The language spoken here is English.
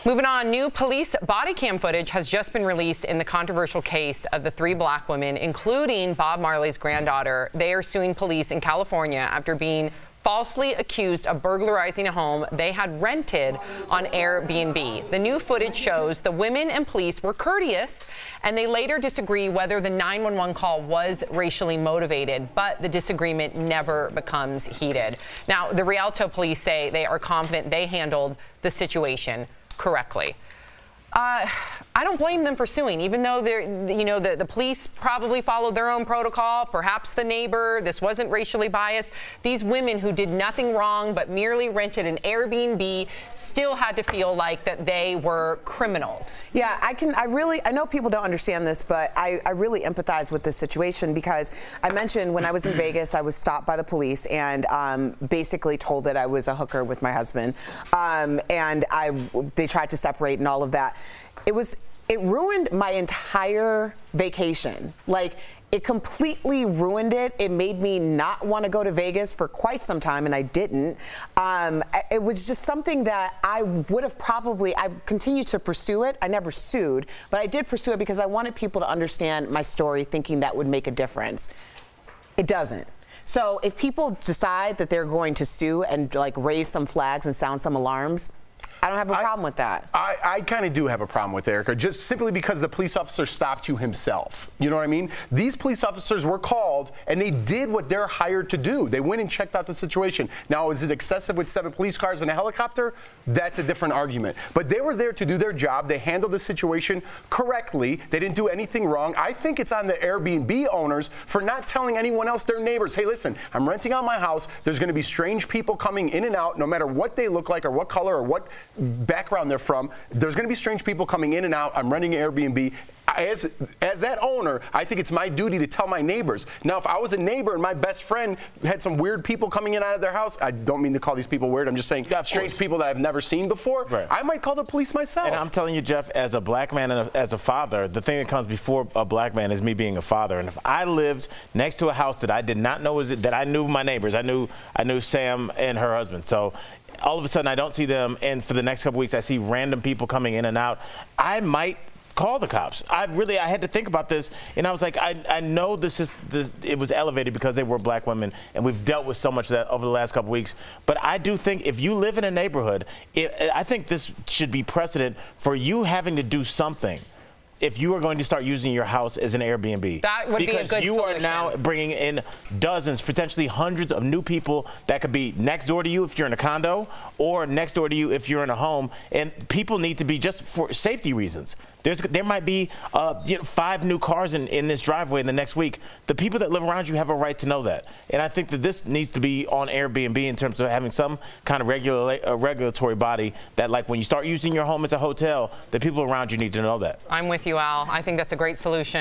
Moving on, new police body cam footage has just been released in the controversial case of the 3 black women, including Bob Marley's granddaughter. They are suing police in California after being falsely accused of burglarizing a home they had rented on Airbnb. The new footage shows the women and police were courteous, and they later disagree whether the 911 call was racially motivated, but the disagreement never becomes heated. Now, the Rialto police say they are confident they handled the situation correctly. I don't blame them for suing, even though the police probably followed their own protocol, perhaps the neighbor, this wasn't racially biased. These women who did nothing wrong but merely rented an Airbnb still had to feel like that they were criminals. Yeah, I know people don't understand this, but I really empathize with this situation because I mentioned when I was in Vegas, I was stopped by the police and basically told that I was a hooker with my husband. And they tried to separate and all of that. It ruined my entire vacation. Like, it completely ruined it. It made me not want to go to Vegas for quite some time, and I didn't. It was just something that I would have I continued to pursue it. I never sued, but I did pursue it because I wanted people to understand my story, thinking that would make a difference. It doesn't. So if people decide that they're going to sue and like raise some flags and sound some alarms, I don't have a problem with that. I kind of do have a problem with Erica, just simply because the police officer stopped you himself. You know what I mean? These police officers were called, and they did what they're hired to do. They went and checked out the situation. Now, is it excessive with 7 police cars and a helicopter? That's a different argument. But they were there to do their job. They handled the situation correctly. They didn't do anything wrong. I think it's on the Airbnb owners for not telling anyone else, their neighbors, hey, listen, I'm renting out my house. There's going to be strange people coming in and out, no matter what they look like or what color or what background they're from. There's going to be strange people coming in and out. I'm renting an Airbnb. As that owner, I think it's my duty to tell my neighbors. Now, if I was a neighbor and my best friend had some weird people coming in and out of their house, I don't mean to call these people weird. I'm just saying strange people that I've never seen before. Right. I might call the police myself. And I'm telling you, Jeff, as a black man and as a father, the thing that comes before a black man is me being a father. And if I lived next to a house that I did not know that I knew my neighbors, I knew Sam and her husband. So all of a sudden I don't see them, and for the next couple weeks I see random people coming in and out, I might call the cops. I had to think about this, and I was like, I know it was elevated because they were black women, and we've dealt with so much of that over the last couple weeks. But I do think if you live in a neighborhood, I think this should be precedent for you having to do something if you are going to start using your house as an Airbnb. That would be a good Because you solution. are now bringing in dozens, potentially hundreds of new people that could be next door to you if you're in a condo, or next door to you if you're in a home. And people need to be, just for safety reasons. There might be 5 new cars in this driveway in the next week. The people that live around you have a right to know that. And I think that this needs to be on Airbnb in terms of having some kind of regulatory body that, like, when you start using your home as a hotel, the people around you need to know that. I'm with you, Al. I think that's a great solution.